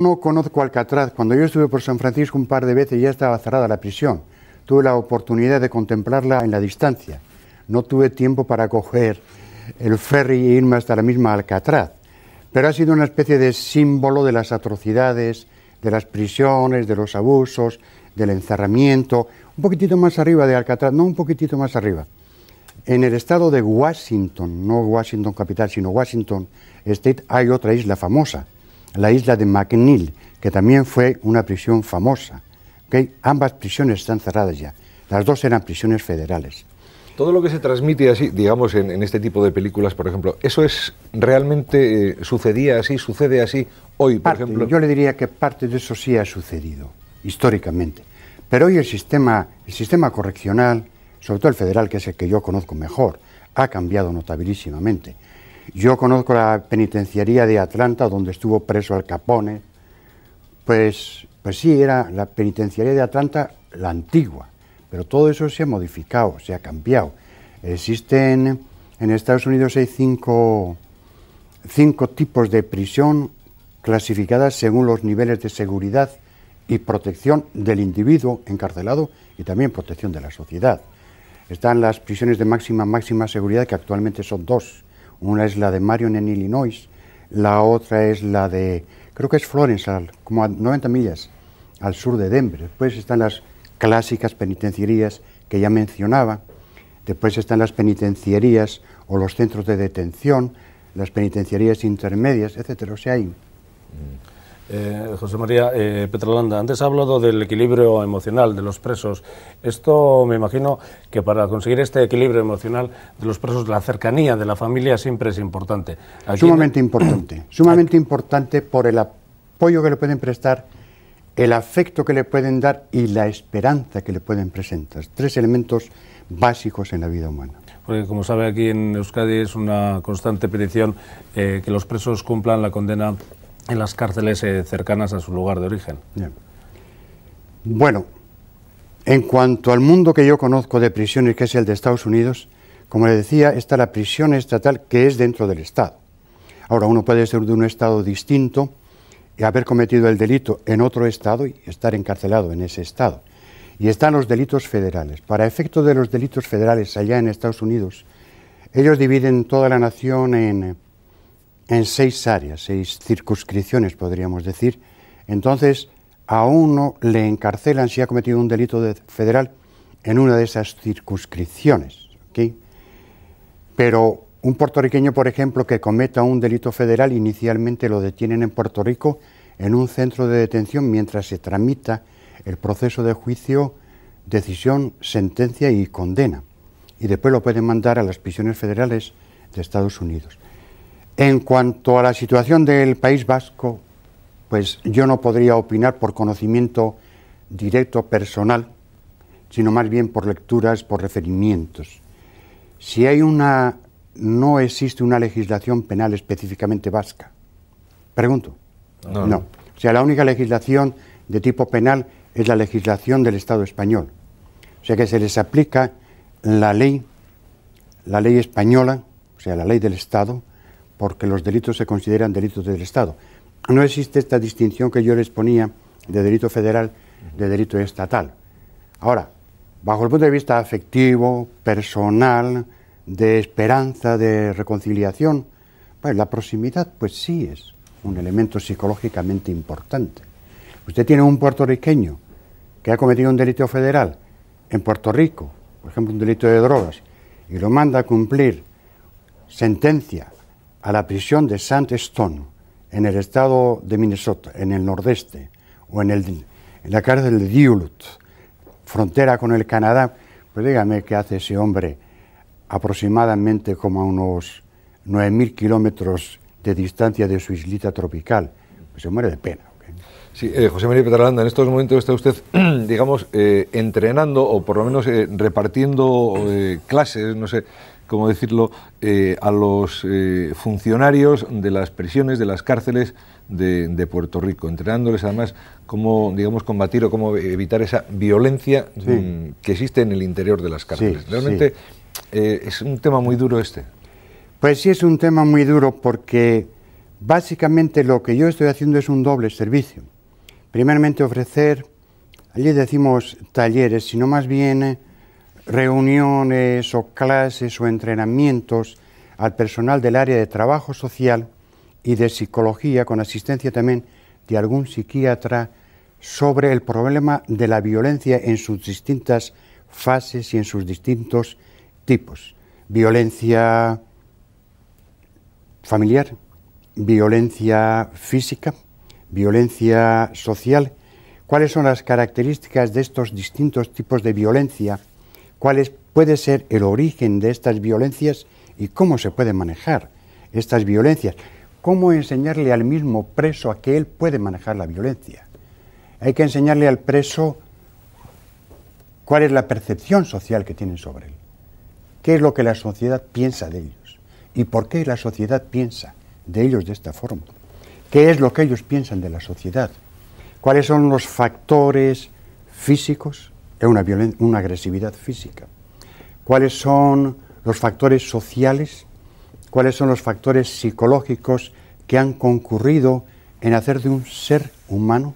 No conozco Alcatraz. Cuando yo estuve por San Francisco un par de veces ya estaba cerrada la prisión. Tuve la oportunidad de contemplarla en la distancia. No tuve tiempo para coger el ferry e irme hasta la misma Alcatraz. Pero ha sido una especie de símbolo de las atrocidades, de las prisiones, de los abusos, del encerramiento. Un poquitito más arriba de Alcatraz, no un poquitito más arriba. En el estado de Washington, no Washington capital, sino Washington State, hay otra isla famosa, la isla de McNeil, que también fue una prisión famosa. ¿Okay? Ambas prisiones están cerradas ya. Las dos eran prisiones federales. Todo lo que se transmite así, digamos, en este tipo de películas, por ejemplo, ¿eso es realmente sucedía así, sucede así hoy, por ejemplo? Yo le diría que parte de eso sí ha sucedido, históricamente. Pero hoy el sistema correccional, sobre todo el federal, que es el que yo conozco mejor, ha cambiado notabilísimamente. Yo conozco la penitenciaría de Atlanta, donde estuvo preso Al Capone. Pues sí, era la penitenciaría de Atlanta, la antigua. Pero todo eso se ha modificado, se ha cambiado. Existen, en Estados Unidos hay cinco tipos de prisión clasificadas según los niveles de seguridad y protección del individuo encarcelado y también protección de la sociedad. Están las prisiones de máxima seguridad, que actualmente son dos. Una es la de Marion en Illinois, la otra es la de, creo que es Florence, como a 90 millas al sur de Denver. Después están las clásicas penitenciarías que ya mencionaba. Después están las penitenciarías o los centros de detención, las penitenciarías intermedias, etcétera. O sea, hay... José María Petralanda, antes ha hablado del equilibrio emocional de los presos. Esto me imagino que para conseguir este equilibrio emocional de los presos, la cercanía de la familia siempre es importante. Sumamente importante por el apoyo que le pueden prestar, el afecto que le pueden dar y la esperanza que le pueden presentar. Tres elementos básicos en la vida humana. Porque, como sabe, aquí en Euskadi es una constante petición que los presos cumplan la condena en las cárceles cercanas a su lugar de origen. Bien. Bueno, en cuanto al mundo que yo conozco de prisiones, que es el de Estados Unidos, como le decía, está la prisión estatal, que es dentro del Estado. Ahora, uno puede ser de un Estado distinto y haber cometido el delito en otro Estado y estar encarcelado en ese Estado. Y están los delitos federales. Para efecto de los delitos federales allá en Estados Unidos, ellos dividen toda la nación en 6 áreas, 6 circunscripciones, podríamos decir. Entonces, a uno le encarcelan si ha cometido un delito federal en una de esas circunscripciones, ¿okay? Pero un puertorriqueño, por ejemplo, que cometa un delito federal, inicialmente lo detienen en Puerto Rico en un centro de detención mientras se tramita el proceso de juicio, decisión, sentencia y condena. Y después lo pueden mandar a las prisiones federales de Estados Unidos. En cuanto a la situación del País Vasco, pues yo no podría opinar por conocimiento directo personal, sino más bien por lecturas, por referimientos. Si hay no existe una legislación penal específicamente vasca. Pregunto. No. O sea, la única legislación de tipo penal es la legislación del Estado español. O sea que se les aplica la ley española, o sea, la ley del Estado, porque los delitos se consideran delitos del Estado. No existe esta distinción que yo les ponía de delito federal, de delito estatal. Ahora, bajo el punto de vista afectivo, personal, de esperanza, de reconciliación, pues la proximidad, pues sí es un elemento psicológicamente importante. Usted tiene un puertorriqueño que ha cometido un delito federal en Puerto Rico, por ejemplo, un delito de drogas, y lo manda a cumplir sentencia a la prisión de Sand Stone, en el estado de Minnesota, en el nordeste, o en la cárcel de Duluth, frontera con el Canadá, pues dígame qué hace ese hombre aproximadamente como a unos 9.000 kilómetros de distancia de su islita tropical. Pues se muere de pena. ¿Okay? Sí, José María Petralanda, en estos momentos está usted, digamos, entrenando o por lo menos repartiendo clases, no sé cómo decirlo, a los funcionarios de las prisiones, de las cárceles de Puerto Rico, entrenándoles además cómo, digamos, combatir o cómo evitar esa violencia que existe en el interior de las cárceles. Realmente es un tema muy duro este. Pues sí, es un tema muy duro porque Básicamente lo que yo estoy haciendo es un doble servicio. Primeramente ofrecer, allí decimos talleres, sino más bien reuniones o clases o entrenamientos al personal del área de trabajo social y de psicología, con asistencia también de algún psiquiatra, sobre el problema de la violencia en sus distintas fases y en sus distintos tipos. Violencia familiar, violencia física, violencia social. ¿Cuáles son las características de estos distintos tipos de violencia? ¿Cuál puede ser el origen de estas violencias y cómo se pueden manejar estas violencias? ¿Cómo enseñarle al mismo preso a que él puede manejar la violencia? Hay que enseñarle al preso cuál es la percepción social que tienen sobre él, qué es lo que la sociedad piensa de ellos y por qué la sociedad piensa de ellos de esta forma, qué es lo que ellos piensan de la sociedad, cuáles son los factores físicos de una agresividad física, cuáles son los factores sociales, cuáles son los factores psicológicos que han concurrido en hacer de un ser humano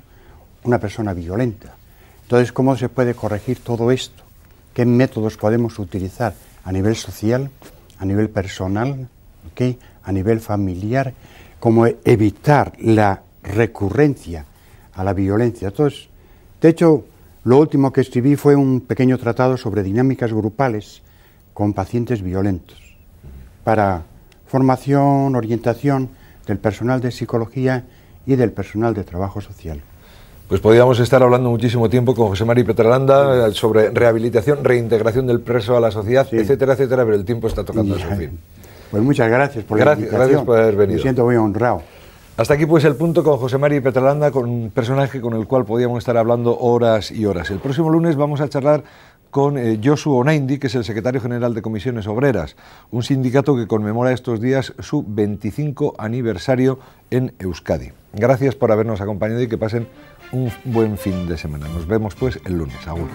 una persona violenta. Entonces, ¿cómo se puede corregir todo esto? ¿Qué métodos podemos utilizar a nivel social, a nivel personal, ¿okay?, a nivel familiar? ¿Cómo evitar la recurrencia a la violencia? Entonces, de hecho, lo último que escribí fue un pequeño tratado sobre dinámicas grupales con pacientes violentos, para formación, orientación del personal de psicología y del personal de trabajo social. Pues podríamos estar hablando muchísimo tiempo con José Mari Petralanda sobre rehabilitación, reintegración del preso a la sociedad, sí, etcétera, etcétera, pero el tiempo está tocando a su fin. Pues muchas gracias por la invitación. Gracias por haber venido. Me siento muy honrado. Hasta aquí pues el punto con José Mari Petralanda, con un personaje con el cual podíamos estar hablando horas y horas. El próximo lunes vamos a charlar con Josu Onaindi, que es el secretario general de Comisiones Obreras, un sindicato que conmemora estos días su 25 aniversario en Euskadi. Gracias por habernos acompañado y que pasen un buen fin de semana. Nos vemos pues el lunes. Agur.